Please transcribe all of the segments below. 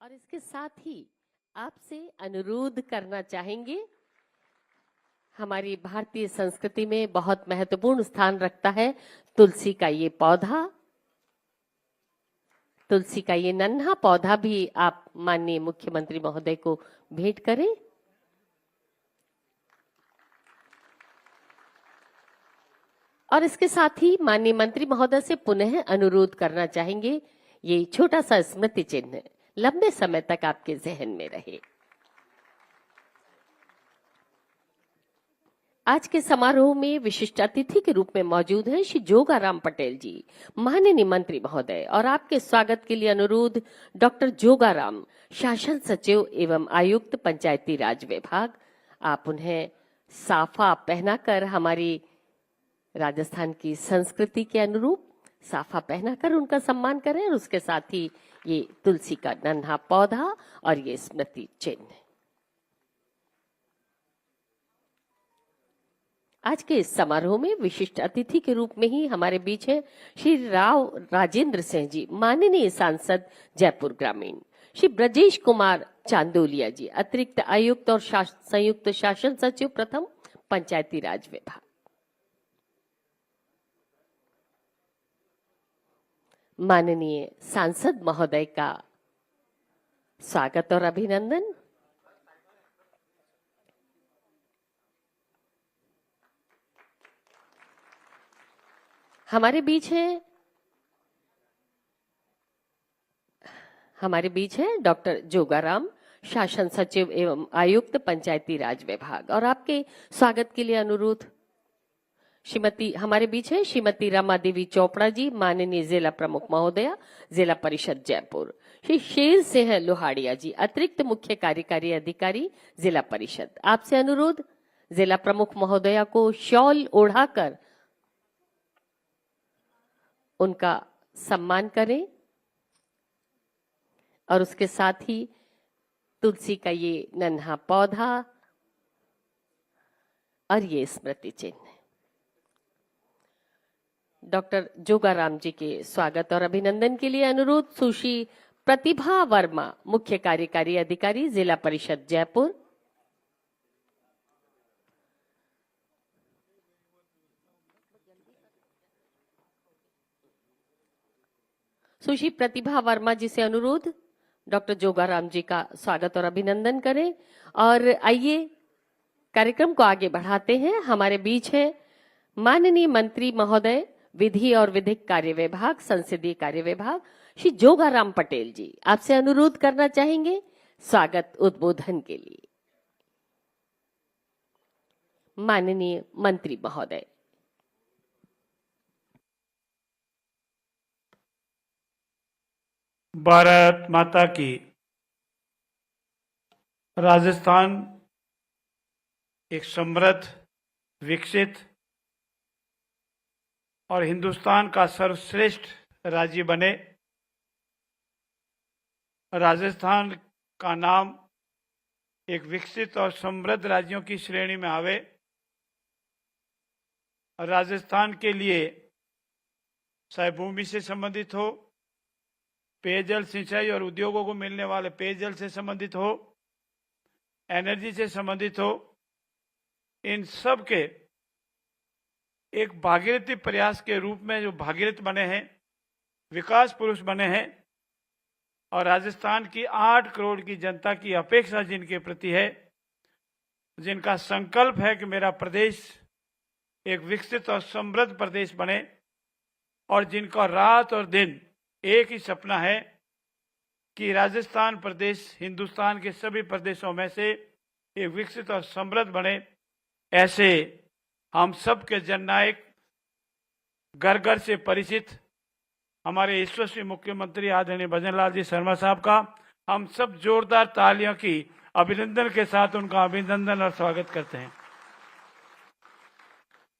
और इसके साथ ही आपसे अनुरोध करना चाहेंगे, हमारी भारतीय संस्कृति में बहुत महत्वपूर्ण स्थान रखता है तुलसी का ये पौधा। तुलसी का ये नन्हा पौधा भी आप माननीय मुख्यमंत्री महोदय को भेंट करें। और इसके साथ ही माननीय मंत्री महोदय से पुनः अनुरोध करना चाहेंगे, ये छोटा सा स्मृति चिन्ह लंबे समय तक आपके जहन में रहे। आज के समारोह में विशिष्ट अतिथि के रूप में मौजूद हैं श्री जोगाराम पटेल जी, माननीय मंत्री महोदय, और आपके स्वागत के लिए अनुरोध डॉक्टर जोगाराम, शासन सचिव एवं आयुक्त पंचायती राज विभाग। आप उन्हें साफा पहनाकर हमारी राजस्थान की संस्कृति के अनुरूप साफा पहनाकर उनका सम्मान करें, और उसके साथ ही ये तुलसी का नन्हा पौधा और ये स्मृति चिन्ह। आज के इस समारोह में विशिष्ट अतिथि के रूप में ही हमारे बीच है श्री राव राजेंद्र सिंह जी, माननीय सांसद जयपुर ग्रामीण, श्री ब्रजेश कुमार चांदोलिया जी, अतिरिक्त आयुक्त और संयुक्त शासन सचिव प्रथम पंचायती राज विभाग, माननीय सांसद महोदय का स्वागत और अभिनंदन। हमारे बीच है डॉक्टर जोगाराम, शासन सचिव एवं आयुक्त पंचायती राज विभाग, और आपके स्वागत के लिए अनुरोध हमारे बीच है श्रीमती रमा देवी चोपड़ा जी, माननीय जिला प्रमुख महोदया, जिला परिषद जयपुर, श्री शेर सिंह लोहाड़िया जी, अतिरिक्त मुख्य कार्यकारी अधिकारी, जिला परिषद। आपसे अनुरोध, जिला प्रमुख महोदया को शॉल ओढ़ाकर उनका सम्मान करें, और उसके साथ ही तुलसी का ये नन्हा पौधा और ये स्मृति चिन्ह। डॉक्टर जोगाराम जी के स्वागत और अभिनंदन के लिए अनुरोध सुश्री प्रतिभा वर्मा, मुख्य कार्यकारी अधिकारी, जिला परिषद जयपुर। सुश्री प्रतिभा वर्मा जी से अनुरोध डॉक्टर जोगाराम जी का स्वागत और अभिनंदन करें। और आइए कार्यक्रम को आगे बढ़ाते हैं। हमारे बीच है माननीय मंत्री महोदय, विधि और विधिक कार्य विभाग, संसदीय कार्य विभाग, श्री जोगाराम पटेल जी। आपसे अनुरोध करना चाहेंगे स्वागत उद्बोधन के लिए। माननीय मंत्री महोदय। भारत माता की। राजस्थान एक समृद्ध, विकसित और हिंदुस्तान का सर्वश्रेष्ठ राज्य बने। राजस्थान का नाम एक विकसित और समृद्ध राज्यों की श्रेणी में आवे। राजस्थान के लिए चाहे भूमि से संबंधित हो, पेयजल, सिंचाई और उद्योगों को मिलने वाले पेयजल से संबंधित हो, एनर्जी से संबंधित हो, इन सब के एक भागीरथी प्रयास के रूप में जो भागीरथ बने हैं, विकास पुरुष बने हैं, और राजस्थान की 8 करोड़ की जनता की अपेक्षा जिनके प्रति है, जिनका संकल्प है कि मेरा प्रदेश एक विकसित और समृद्ध प्रदेश बने, और जिनका रात और दिन एक ही सपना है कि राजस्थान प्रदेश हिंदुस्तान के सभी प्रदेशों में से एक विकसित और समृद्ध बने। ऐसे हम सब के जननायक, घर घर से परिचित हमारे यशस्वी मुख्यमंत्री आदरणीय भजनलाल जी शर्मा साहब का हम सब जोरदार तालियों की अभिनंदन के साथ उनका अभिनंदन और स्वागत करते हैं।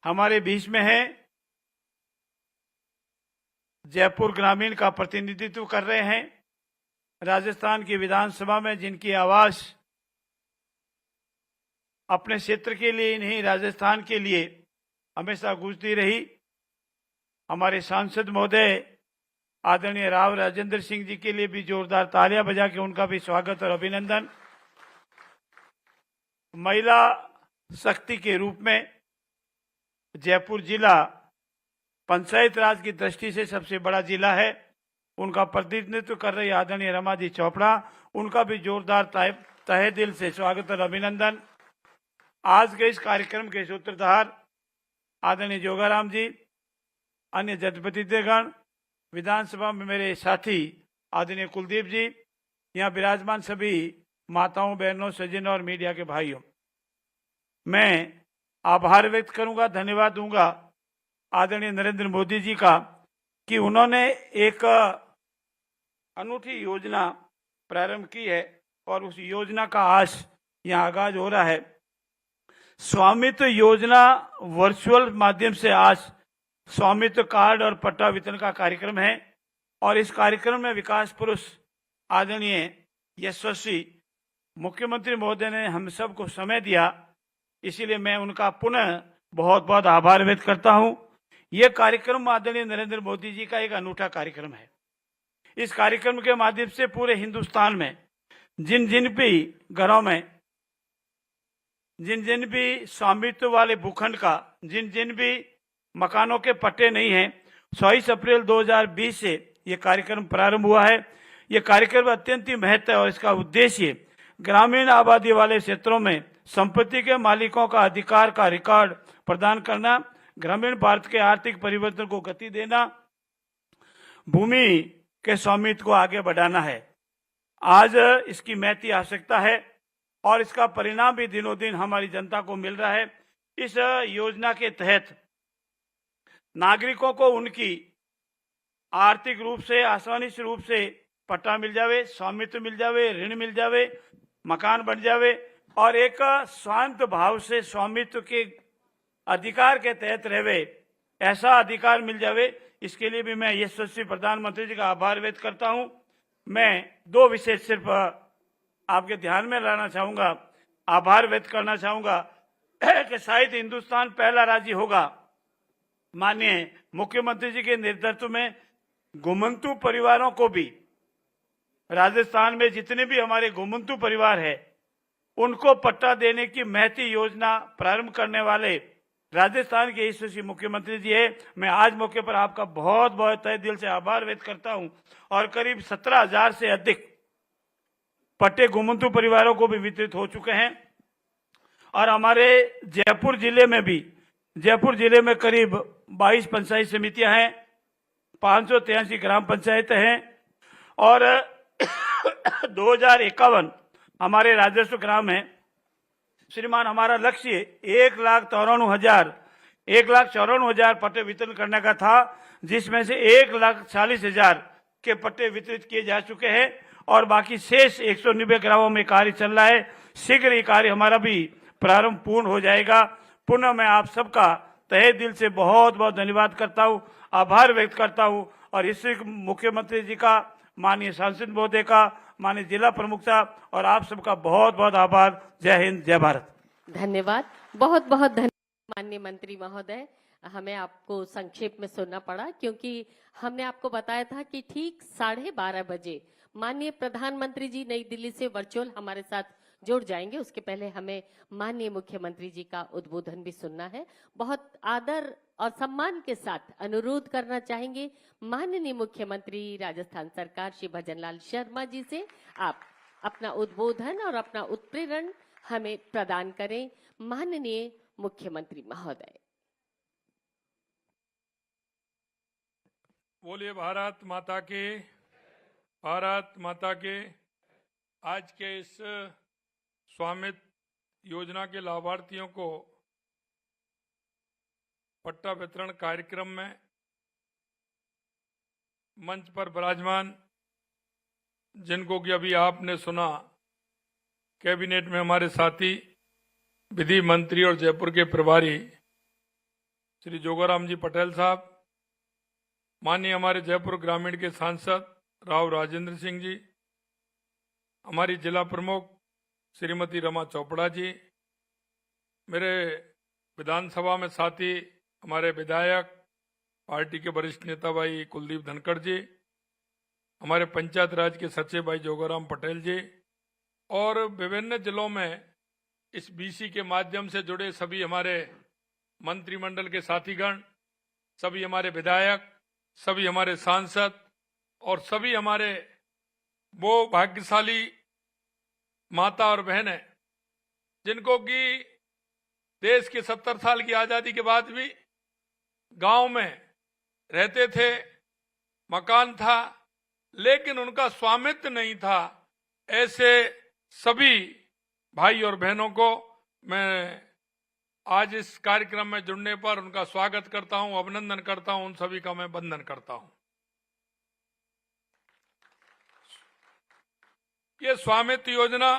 हमारे बीच में है जयपुर ग्रामीण का प्रतिनिधित्व कर रहे हैं, राजस्थान की विधानसभा में जिनकी आवाज अपने क्षेत्र के लिए नहीं, राजस्थान के लिए हमेशा गूंजती रही, हमारे सांसद महोदय आदरणीय राव राजेंद्र सिंह जी के लिए भी जोरदार तालियां बजा के उनका भी स्वागत और अभिनंदन। महिला शक्ति के रूप में जयपुर जिला पंचायत राज की दृष्टि से सबसे बड़ा जिला है। उनका प्रतिनिधित्व कर रही आदरणीय रमा जी चोपड़ा, उनका भी जोरदार तहे दिल से स्वागत और अभिनंदन। आज के इस कार्यक्रम के सूत्रधार आदरणीय जोगाराम जी, अन्य जनप्रतिनिधिगण, विधानसभा में मेरे साथी आदरणीय कुलदीप जी, यहाँ विराजमान सभी माताओं, बहनों, सज्जनों और मीडिया के भाइयों, मैं आभार व्यक्त करूंगा, धन्यवाद दूंगा आदरणीय नरेंद्र मोदी जी का कि उन्होंने एक अनूठी योजना प्रारंभ की है और उस योजना का आज यहाँ आगाज हो रहा है। स्वामित्व योजना वर्चुअल माध्यम से आज स्वामित्व कार्ड और पट्टा वितरण का कार्यक्रम है और इस कार्यक्रम में विकास पुरुष आदरणीय यशस्वी मुख्यमंत्री महोदय ने हम सबको समय दिया, इसीलिए मैं उनका पुनः बहुत बहुत आभार व्यक्त करता हूं। यह कार्यक्रम आदरणीय नरेंद्र मोदी जी का एक अनूठा कार्यक्रम है। इस कार्यक्रम के माध्यम से पूरे हिंदुस्तान में जिन जिन भी घरों में, जिन जिन भी स्वामित्व वाले भूखंड का, जिन जिन भी मकानों के पट्टे नहीं हैं, 24 अप्रैल 2020 से यह कार्यक्रम प्रारंभ हुआ है। यह कार्यक्रम अत्यंत ही महत्व है और इसका उद्देश्य ग्रामीण आबादी वाले क्षेत्रों में संपत्ति के मालिकों का अधिकार का रिकॉर्ड प्रदान करना, ग्रामीण भारत के आर्थिक परिवर्तन को गति देना, भूमि के स्वामित्व को आगे बढ़ाना है। आज इसकी महती आवश्यकता है और इसका परिणाम भी दिनों दिन हमारी जनता को मिल रहा है। इस योजना के तहत नागरिकों को उनकी आर्थिक रूप से, आसानी से रूप से पट्टा मिल जावे, स्वामित्व मिल जावे, ऋण मिल जावे, मकान बन जावे और एक शांत भाव से स्वामित्व के अधिकार के तहत रहे, ऐसा अधिकार मिल जावे। इसके लिए भी मैं यशस्वी प्रधानमंत्री जी का आभार व्यक्त करता हूं। मैं दो विषय सिर्फ आपके ध्यान में लाना चाहूंगा, आभार व्यक्त करना चाहूंगा कि शायद हिंदुस्तान पहला राज्य होगा माननीय मुख्यमंत्री जी के नेतृत्व में घुमंतु परिवारों को भी, राजस्थान में जितने भी हमारे घुमंतु परिवार है उनको पट्टा देने की महती योजना प्रारंभ करने वाले राजस्थान के यशस्वी मुख्यमंत्री जी है। मैं आज मौके पर आपका बहुत बहुत तहे दिल से आभार व्यक्त करता हूं और करीब 17,000 से अधिक पट्टे घुमंतु परिवारों को भी वितरित हो चुके हैं। और हमारे जयपुर जिले में करीब 22 पंचायत समितियां हैं, 583 ग्राम पंचायतें हैं और 2051 हमारे राजस्व ग्राम हैं। श्रीमान, हमारा लक्ष्य 1,94,000 पट्टे वितरण करने का था, जिसमें से 1,40,000 के पट्टे वितरित किए जा चुके हैं और बाकी शेष 190 ग्रामों में कार्य चल रहा है। शीघ्र ही कार्य हमारा भी प्रारंभ पूर्ण हो जाएगा। पुनः मैं आप सबका तहे दिल से बहुत बहुत धन्यवाद करता हूं, आभार व्यक्त करता हूं और इससे मुख्यमंत्री जी का, माननीय सांसद महोदय का, माननीय जिला प्रमुख साहब और आप सबका बहुत बहुत आभार। जय हिंद, जय भारत। धन्यवाद, बहुत बहुत धन्यवाद माननीय मंत्री महोदय। हमें आपको संक्षेप में सुनना पड़ा क्योंकि हमने आपको बताया था कि ठीक 12:30 बजे माननीय प्रधानमंत्री जी नई दिल्ली से वर्चुअल हमारे साथ जुड़ जाएंगे। उसके पहले हमें माननीय मुख्यमंत्री जी का उद्बोधन भी सुनना है। बहुत आदर और सम्मान के साथ अनुरोध करना चाहेंगे माननीय मुख्यमंत्री राजस्थान सरकार श्री भजनलाल शर्मा जी से आप अपना उद्बोधन और अपना उत्प्रेरण हमें प्रदान करें। माननीय मुख्यमंत्री महोदय। बोलिए भारत माता के, भारत माता के। आज के इस स्वामित्व योजना के लाभार्थियों को पट्टा वितरण कार्यक्रम में मंच पर विराजमान, जिनको कि अभी आपने सुना, कैबिनेट में हमारे साथी विधि मंत्री और जयपुर के प्रभारी श्री जोगाराम जी पटेल साहब, माननीय हमारे जयपुर ग्रामीण के सांसद राव राजेंद्र सिंह जी, हमारी जिला प्रमुख श्रीमती रमा चोपड़ा जी, मेरे विधानसभा में साथी हमारे विधायक, पार्टी के वरिष्ठ नेता भाई कुलदीप धनखड़ जी, हमारे पंचायत राज के सचिव भाई जोगाराम पटेल जी और विभिन्न जिलों में इस बीसी के माध्यम से जुड़े सभी हमारे मंत्रिमंडल के साथीगण, सभी हमारे विधायक, सभी हमारे सांसद और सभी हमारे वो भाग्यशाली माता और बहनें जिनको कि देश के 70 साल की आजादी के बाद भी गांव में रहते थे, मकान था लेकिन उनका स्वामित्व नहीं था, ऐसे सभी भाई और बहनों को मैं आज इस कार्यक्रम में जुड़ने पर उनका स्वागत करता हूं, अभिनंदन करता हूं, उन सभी का मैं वंदन करता हूं। ये स्वामित्व योजना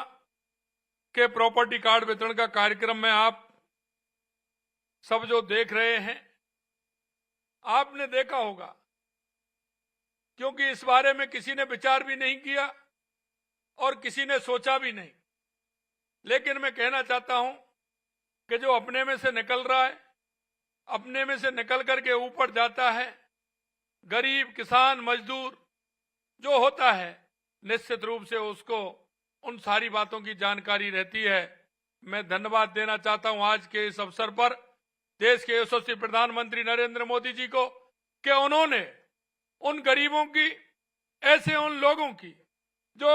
के प्रॉपर्टी कार्ड वितरण का कार्यक्रम में आप सब जो देख रहे हैं, आपने देखा होगा, क्योंकि इस बारे में किसी ने विचार भी नहीं किया और किसी ने सोचा भी नहीं। लेकिन मैं कहना चाहता हूं कि जो अपने में से निकल रहा है, अपने में से निकल करके ऊपर जाता है, गरीब, किसान, मजदूर जो होता है, निश्चित रूप से उसको उन सारी बातों की जानकारी रहती है। मैं धन्यवाद देना चाहता हूं आज के इस अवसर पर देश के यशस्वी प्रधानमंत्री नरेंद्र मोदी जी को कि उन्होंने उन गरीबों की, ऐसे उन लोगों की जो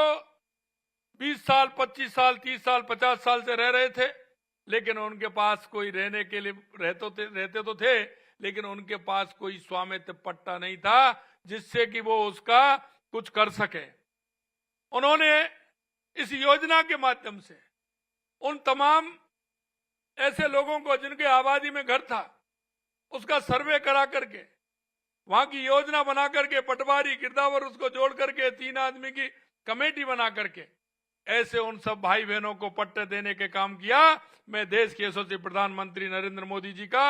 20 साल, 25 साल, 30 साल, 50 साल से रह रहे थे, लेकिन उनके पास कोई रहने के लिए रहते तो थे, लेकिन उनके पास कोई स्वामित्व पट्टा नहीं था जिससे कि वो उसका कुछ कर सके। उन्होंने इस योजना के माध्यम से उन तमाम ऐसे लोगों को जिनके आबादी में घर था, उसका सर्वे करा करके, वहां की योजना बना करके, पटवारी, गिरदावर उसको जोड़ करके 3 आदमी की कमेटी बना करके ऐसे उन सब भाई बहनों को पट्टे देने के काम किया। मैं देश के यशस्वी प्रधानमंत्री नरेंद्र मोदी जी का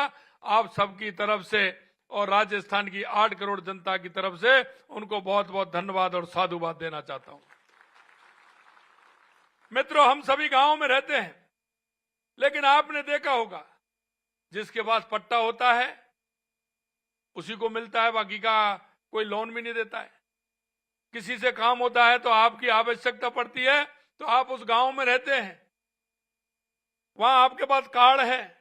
आप सबकी तरफ से और राजस्थान की 8 करोड़ जनता की तरफ से उनको बहुत बहुत धन्यवाद और साधुवाद देना चाहता हूं। मित्रों, हम सभी गांव में रहते हैं, लेकिन आपने देखा होगा जिसके पास पट्टा होता है उसी को मिलता है, बाकी का कोई लोन भी नहीं देता है। किसी से काम होता है तो आपकी आवश्यकता पड़ती है तो आप उस गांव में रहते हैं, वहां आपके पास कार्ड है,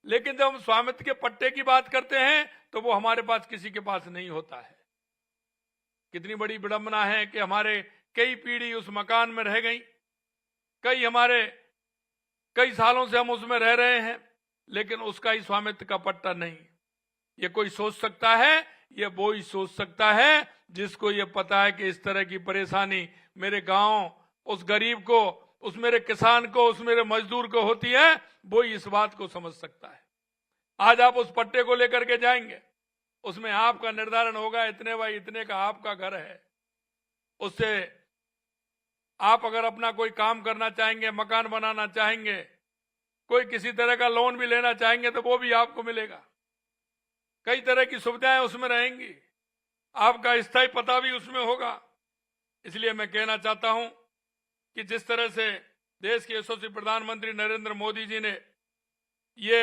लेकिन जब हम स्वामित्व के पट्टे की बात करते हैं तो वो हमारे पास किसी के पास नहीं होता है। कितनी बड़ी विडंबना है कि हमारे कई पीढ़ी उस मकान में रह गई, कई सालों से हम उसमें रह रहे हैं, लेकिन उसका ही स्वामित्व का पट्टा नहीं। ये कोई सोच सकता है, ये वो ही सोच सकता है जिसको ये पता है कि इस तरह की परेशानी मेरे गांव, उस गरीब को, उस मेरे किसान को, उस मेरे मजदूर को होती है, वो ही इस बात को समझ सकता है। आज आप उस पट्टे को लेकर के जाएंगे, उसमें आपका निर्धारण होगा इतने बाई इतने का आपका घर है। उससे आप अगर अपना कोई काम करना चाहेंगे, मकान बनाना चाहेंगे, कोई किसी तरह का लोन भी लेना चाहेंगे तो वो भी आपको मिलेगा। कई तरह की सुविधाएं उसमें रहेंगी, आपका स्थायी पता भी उसमें होगा। इसलिए मैं कहना चाहता हूं कि जिस तरह से देश के यशस्वी प्रधानमंत्री नरेंद्र मोदी जी ने ये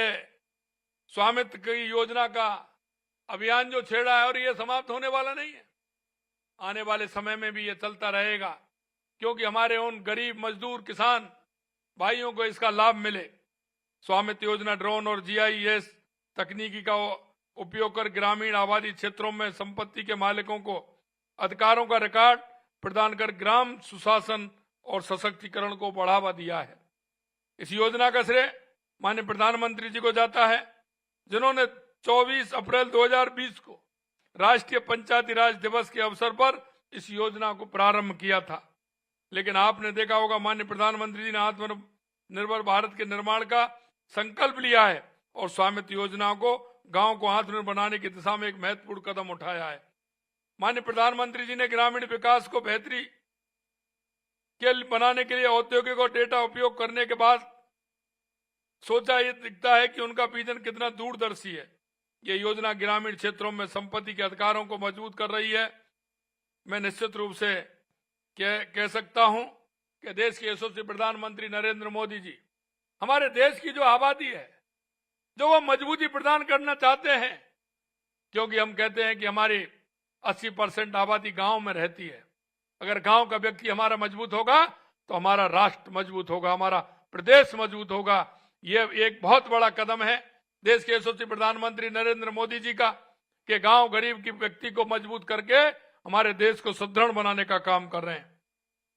स्वामित्व की योजना का अभियान जो छेड़ा है, और ये समाप्त होने वाला नहीं है, आने वाले समय में भी ये चलता रहेगा, क्योंकि हमारे उन गरीब, मजदूर, किसान भाइयों को इसका लाभ मिले। स्वामित्व योजना ड्रोन और GIS तकनीकी का उपयोग कर ग्रामीण आबादी क्षेत्रों में संपत्ति के मालिकों को अधिकारों का रिकॉर्ड प्रदान कर ग्राम सुशासन और सशक्तिकरण को बढ़ावा दिया है। इस योजना का श्रेय माननीय प्रधानमंत्री जी को जाता है, जिन्होंने 24 अप्रैल 2020 को राष्ट्रीय पंचायती राज दिवस के अवसर पर इस योजना को प्रारंभ किया था। लेकिन आपने देखा होगा माननीय प्रधानमंत्री जी ने आत्मनिर्भर भारत के निर्माण का संकल्प लिया है और स्वामित्व योजना को गांव को आत्मनिर्भर बनाने की दिशा में एक महत्वपूर्ण कदम उठाया है। माननीय प्रधानमंत्री जी ने ग्रामीण विकास को बेहतरी के बनाने के लिए औद्योगिक और डेटा उपयोग करने के बाद सोचा, ये दिखता है कि उनका विजन कितना दूरदर्शी है। ये योजना ग्रामीण क्षेत्रों में संपत्ति के अधिकारों को मजबूत कर रही है। मैं निश्चित रूप से कह सकता हूं कि देश के यशस्वी प्रधानमंत्री नरेंद्र मोदी जी हमारे देश की जो आबादी है, जो वो मजबूती प्रदान करना चाहते हैं, क्योंकि हम कहते हैं कि हमारी 80% आबादी गांव में रहती है। अगर गांव का व्यक्ति हमारा मजबूत होगा तो हमारा राष्ट्र मजबूत होगा, हमारा प्रदेश मजबूत होगा। ये एक बहुत बड़ा कदम है देश के यशस्वी प्रधानमंत्री नरेंद्र मोदी जी का, कि गांव गरीब की व्यक्ति को मजबूत करके हमारे देश को सुदृढ़ बनाने का काम कर रहे हैं।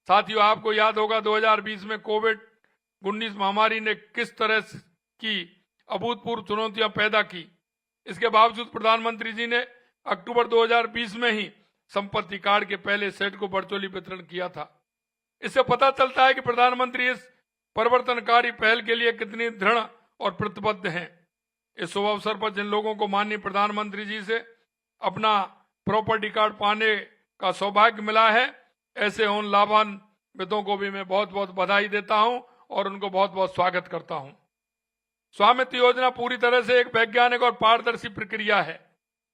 साथियों, आपको याद होगा 2020 में कोविड-19 महामारी ने किस तरह की अभूतपूर्व चुनौतियां पैदा की। इसके बावजूद प्रधानमंत्री जी ने अक्टूबर 2020 में ही संपत्ति कार्ड के पहले सेट को वर्चुअली वितरण किया था। इससे पता चलता है कि प्रधानमंत्री इस परिवर्तनकारी पहल के लिए कितनी दृढ़ और प्रतिबद्ध हैं। इस शुभ अवसर पर जिन लोगों को माननीय प्रधानमंत्री जी से अपना प्रॉपर्टी कार्ड पाने का सौभाग्य मिला है, ऐसे उन लाभान्वितों को भी मैं बहुत बहुत बधाई देता हूं और उनको बहुत बहुत स्वागत करता हूं। स्वामित्व योजना पूरी तरह से एक वैज्ञानिक और पारदर्शी प्रक्रिया है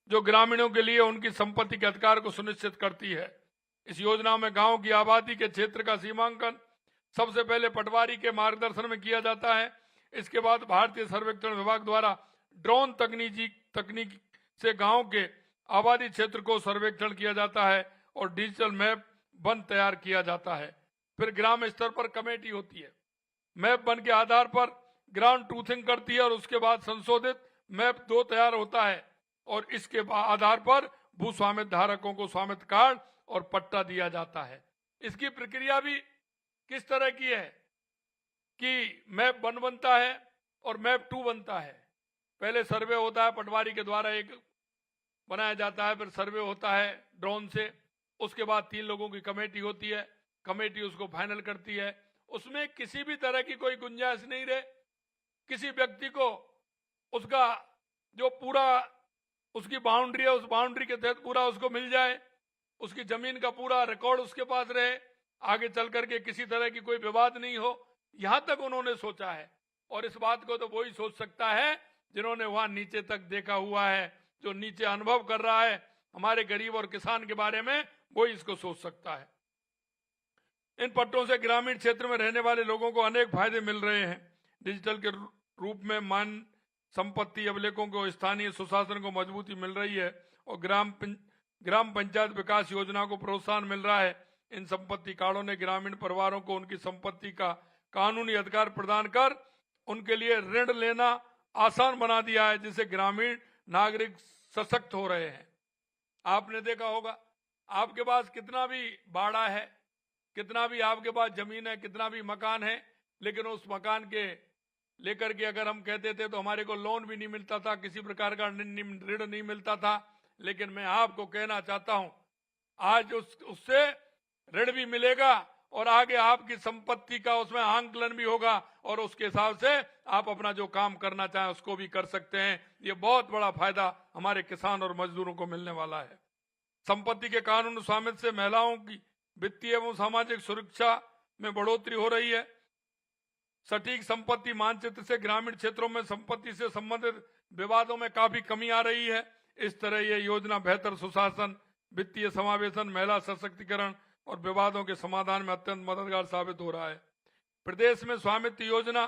जो ग्रामीणों के लिए उनकी संपत्ति के अधिकार को सुनिश्चित करती है। इस योजना में गांव की आबादी के क्षेत्र का सीमांकन सबसे पहले पटवारी के मार्गदर्शन में किया जाता है। इसके बाद भारतीय सर्वेक्षण विभाग द्वारा ड्रोन तकनीक से गांव के आबादी क्षेत्र को सर्वेक्षण किया जाता है और डिजिटल मैप वन तैयार किया जाता है। फिर ग्राम स्तर पर कमेटी होती है, मैप वन के आधार पर ग्राउंड ट्रूथिंग करती है और उसके बाद संशोधित मैप 2 तैयार होता है और इसके आधार पर भू स्वामित्व धारकों को स्वामित्व कार्ड और पट्टा दिया जाता है। इसकी प्रक्रिया भी किस तरह की है कि मैप 1 बनता है और मैप 2 बनता है। पहले सर्वे होता है, पटवारी के द्वारा एक बनाया जाता है, फिर सर्वे होता है ड्रोन से, उसके बाद 3 लोगों की कमेटी होती है, कमेटी उसको फाइनल करती है। उसमें किसी भी तरह की कोई गुंजाइश नहीं रहे, किसी व्यक्ति को उसका जो पूरा उसकी बाउंड्री है उस बाउंड्री के तहत पूरा उसको मिल जाए, उसकी जमीन का पूरा रिकॉर्ड उसके पास रहे, आगे चल करके किसी तरह की कोई विवाद नहीं हो, यहां तक उन्होंने सोचा है। और इस बात को तो वही सोच सकता है जिन्होंने वहां नीचे तक देखा हुआ है, जो नीचे अनुभव कर रहा है हमारे गरीब और किसान के बारे में, वही इसको सोच सकता है। इन पट्टों से ग्रामीण क्षेत्र में रहने वाले लोगों को अनेक फायदे मिल रहे हैं। डिजिटल के रूप में मान संपत्ति अभिलेखों को स्थानीय सुशासन को मजबूती मिल रही है और ग्राम पंचायत विकास योजना को प्रोत्साहन मिल रहा है। इन संपत्ति कार्डों ने ग्रामीण परिवारों को उनकी संपत्ति का कानूनी अधिकार प्रदान कर उनके लिए ऋण लेना आसान बना दिया है, जिससे ग्रामीण नागरिक सशक्त हो रहे हैं। आपने देखा होगा, आपके पास कितना भी बाड़ा है, कितना भी आपके पास जमीन है, कितना भी मकान है, लेकिन उस मकान के लेकर के अगर हम कहते थे तो हमारे को लोन भी नहीं मिलता था, किसी प्रकार का ऋण नहीं मिलता था। लेकिन मैं आपको कहना चाहता हूं, आज उससे ऋण भी मिलेगा और आगे आपकी संपत्ति का उसमें आंकलन भी होगा और उसके हिसाब से आप अपना जो काम करना चाहें उसको भी कर सकते हैं। ये बहुत बड़ा फायदा हमारे किसान और मजदूरों को मिलने वाला है। संपत्ति के कानून स्वामित्व से महिलाओं की वित्तीय एवं सामाजिक सुरक्षा में बढ़ोतरी हो रही है। सटीक संपत्ति मानचित्र से ग्रामीण क्षेत्रों में संपत्ति से संबंधित विवादों में काफी कमी आ रही है। इस तरह यह योजना बेहतर सुशासन, वित्तीय समावेशन, महिला सशक्तिकरण और विवादों के समाधान में अत्यंत मददगार साबित हो रहा है। प्रदेश में स्वामित्व योजना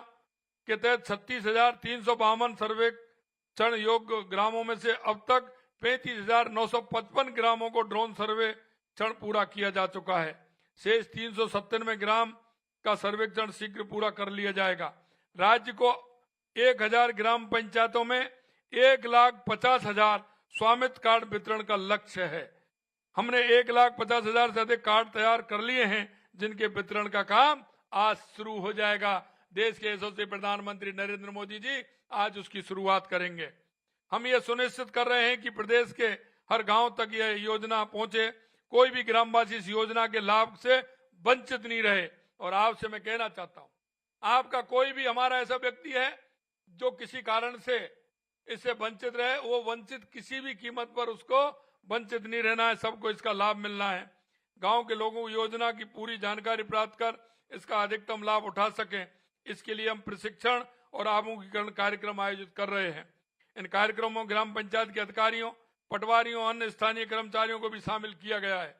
के तहत 36,352 सर्वेक्षण योग्य ग्रामों में से अब तक 35,955 ग्रामों को ड्रोन सर्वेक्षण पूरा किया जा चुका है। शेष 397 ग्राम का सर्वेक्षण शीघ्र पूरा कर लिया जाएगा। राज्य को 1000 ग्राम पंचायतों में 1,50,000 स्वामित्व कार्ड वितरण का लक्ष्य है। हमने 1,50,000 से अधिक कार्ड तैयार कर लिए हैं, जिनके वितरण का काम आज शुरू हो जाएगा। देश के यशस्वी प्रधानमंत्री नरेंद्र मोदी जी आज उसकी शुरुआत करेंगे। हम ये सुनिश्चित कर रहे हैं कि प्रदेश के हर गांव तक यह योजना पहुंचे, कोई भी ग्रामवासी इस योजना के लाभ से वंचित नहीं रहे। और आपसे मैं कहना चाहता हूं, आपका कोई भी हमारा ऐसा व्यक्ति है जो किसी कारण से इससे वंचित रहे, वो वंचित किसी भी कीमत पर उसको वंचित नहीं रहना है, सबको इसका लाभ मिलना है। गांव के लोगों को योजना की पूरी जानकारी प्राप्त कर इसका अधिकतम लाभ उठा सकें, इसके लिए हम प्रशिक्षण और आमुखीकरण कार्यक्रम आयोजित कर रहे हैं। इन कार्यक्रमों में ग्राम पंचायत के अधिकारियों, पटवारियों, अन्य स्थानीय कर्मचारियों को भी शामिल किया गया है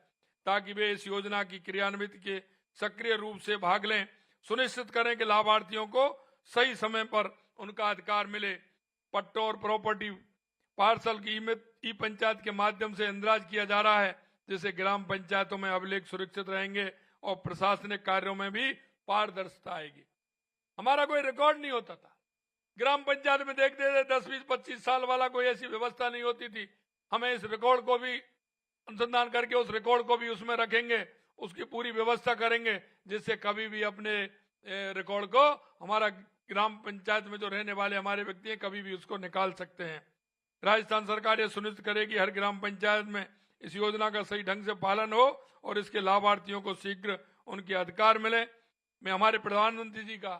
ताकि वे इस योजना की क्रियान्वित के सक्रिय रूप से भाग लें। सुनिश्चित करें कि लाभार्थियों को सही समय पर उनका अधिकार मिले। पट्टों और प्रॉपर्टी पार्सल की ई पंचायत के माध्यम से इंदराज किया जा रहा है। जिससे ग्राम पंचायतों में अभिलेख सुरक्षित रहेंगे और प्रशासनिक कार्यों में भी पारदर्शिता आएगी। हमारा कोई रिकॉर्ड नहीं होता था। ग्राम पंचायत में देखते थे 10, 20, 25 साल वाला कोई ऐसी व्यवस्था नहीं होती थी। हमें इस रिकॉर्ड को भी अनुसंधान करके उस रिकॉर्ड को भी उसमें रखेंगे, उसकी पूरी व्यवस्था करेंगे, जिससे कभी भी अपने रिकॉर्ड को हमारा ग्राम पंचायत में जो रहने वाले हमारे व्यक्ति हैं कभी भी उसको निकाल सकते हैं। राजस्थान सरकार ये सुनिश्चित करेगी हर ग्राम पंचायत में इस योजना का सही ढंग से पालन हो और इसके लाभार्थियों को शीघ्र उनके अधिकार मिले। मैं हमारे प्रधानमंत्री जी का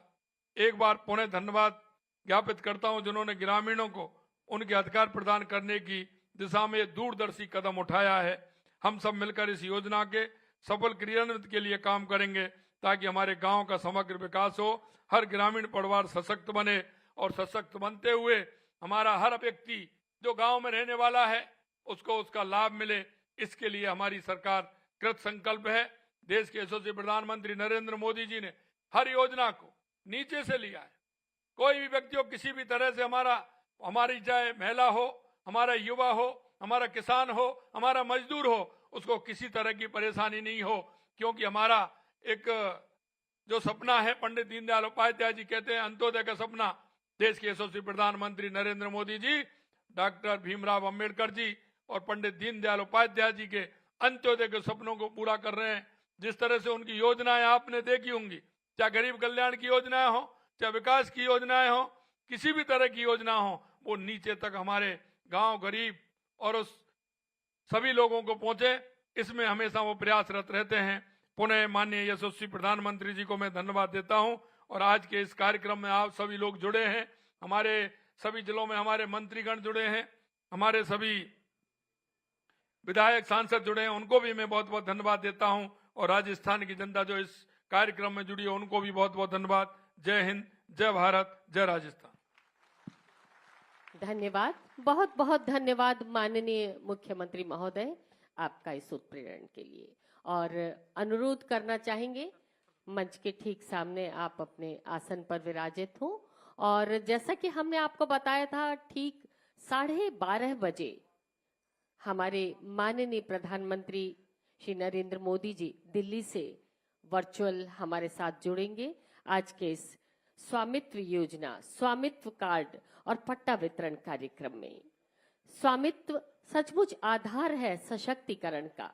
एक बार पुनः धन्यवाद ज्ञापित करता हूं, जिन्होंने ग्रामीणों को उनके अधिकार प्रदान करने की दिशा में दूरदर्शी कदम उठाया है। हम सब मिलकर इस योजना के सफल क्रियान्वित के लिए काम करेंगे ताकि हमारे गांव का समग्र विकास हो, हर ग्रामीण परिवार सशक्त बने और सशक्त बनते हुए हमारा हर व्यक्ति जो गांव में रहने वाला है उसको उसका लाभ मिले। इसके लिए हमारी सरकार कृत संकल्प है। देश के यशस्वी प्रधानमंत्री नरेंद्र मोदी जी ने हर योजना को नीचे से लिया है। कोई भी व्यक्ति हो, किसी भी तरह से हमारी चाहे महिला हो, हमारा युवा हो, हमारा किसान हो, हमारा मजदूर हो, उसको किसी तरह की परेशानी नहीं हो, क्योंकि हमारा एक जो सपना है, पंडित दीनदयाल उपाध्याय जी कहते हैं अंत्योदय का सपना। देश के यशस्वी प्रधानमंत्री नरेंद्र मोदी जी, डॉक्टर भीमराव अंबेडकर जी और पंडित दीनदयाल उपाध्याय जी के अंत्योदय के सपनों को पूरा कर रहे हैं। जिस तरह से उनकी योजनाएं आपने देखी होंगी, चाहे गरीब कल्याण की योजनाएं हो, चाहे विकास की योजनाएं हो, किसी भी तरह की योजना हो, वो नीचे तक हमारे गांव गरीब और उस सभी लोगों को पहुंचे, इसमें हमेशा वो प्रयासरत रहते हैं। पुनः माननीय यशस्वी प्रधानमंत्री जी को मैं धन्यवाद देता हूं। और आज के इस कार्यक्रम में आप सभी लोग जुड़े हैं, हमारे सभी जिलों में हमारे मंत्रीगण जुड़े हैं, हमारे सभी विधायक सांसद जुड़े हैं, उनको भी मैं बहुत बहुत धन्यवाद देता हूं। और राजस्थान की जनता जो इस कार्यक्रम में जुड़ी है उनको भी बहुत बहुत धन्यवाद। जय हिंद, जय भारत, जय राजस्थान। धन्यवाद, बहुत बहुत धन्यवाद माननीय मुख्यमंत्री महोदय आपका इस उत्प्रेरण के लिए। और अनुरोध करना चाहेंगे मंच के ठीक सामने आप अपने आसन पर विराजित हो। और जैसा कि हमने आपको बताया था, ठीक 12:30 बजे हमारे माननीय प्रधानमंत्री श्री नरेंद्र मोदी जी दिल्ली से वर्चुअल हमारे साथ जुड़ेंगे आज के इस स्वामित्व योजना, स्वामित्व कार्ड और पट्टा वितरण कार्यक्रम में। स्वामित्व सचमुच आधार है सशक्तिकरण का।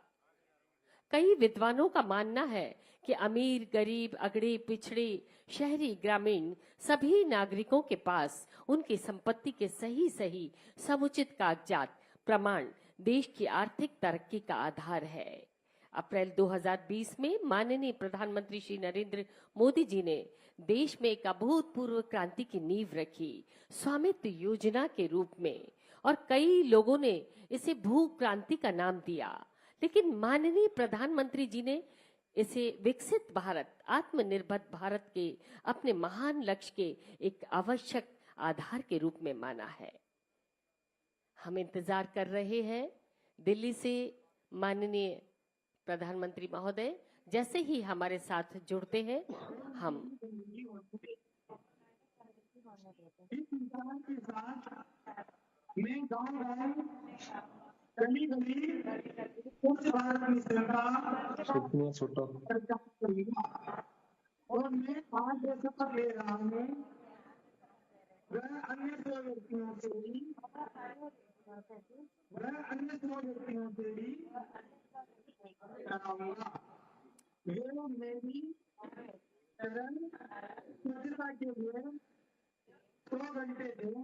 कई विद्वानों का मानना है कि अमीर, गरीब, अगड़े, पिछड़े, शहरी, ग्रामीण सभी नागरिकों के पास उनकी संपत्ति के सही समुचित कागजात प्रमाण देश की आर्थिक तरक्की का आधार है। अप्रैल 2020 में माननीय प्रधानमंत्री श्री नरेंद्र मोदी जी ने देश में एक अभूतपूर्व क्रांति की नींव रखी स्वामित्व योजना के रूप में, और कई लोगों ने इसे भू क्रांति का नाम दिया। लेकिन माननीय प्रधानमंत्री जी ने इसे विकसित भारत, आत्मनिर्भर भारत के अपने महान लक्ष्य के एक आवश्यक आधार के रूप में माना है। हम इंतजार कर रहे हैं दिल्ली से माननीय प्रधानमंत्री महोदय जैसे ही हमारे साथ जुड़ते हैं हम मैं गाँव गली उच्च भारत की सरकार और मैं 5 शपथ ले रहा हूँ। वह अन्य 2 व्यक्तियों से भी कराऊंगा। ये मेरी स्वच्छता के लिए 100 घंटे दूं,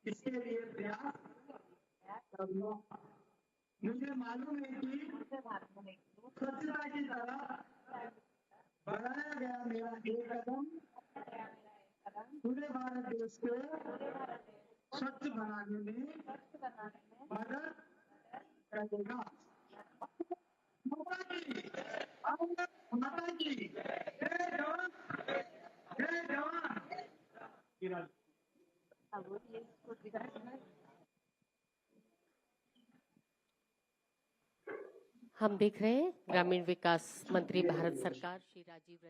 इसके लिए प्रयास करूंगा। मुझे मालूम है कि स्वच्छता की तरफ बढ़ाया गया मेरा एक कदम पूरे भारत देश को स्वच्छ बनाने में मदद करेगा। माता जी जय जवान, जय जवान। हम देख रहे हैं ग्रामीण विकास मंत्री भारत सरकार श्री राजीव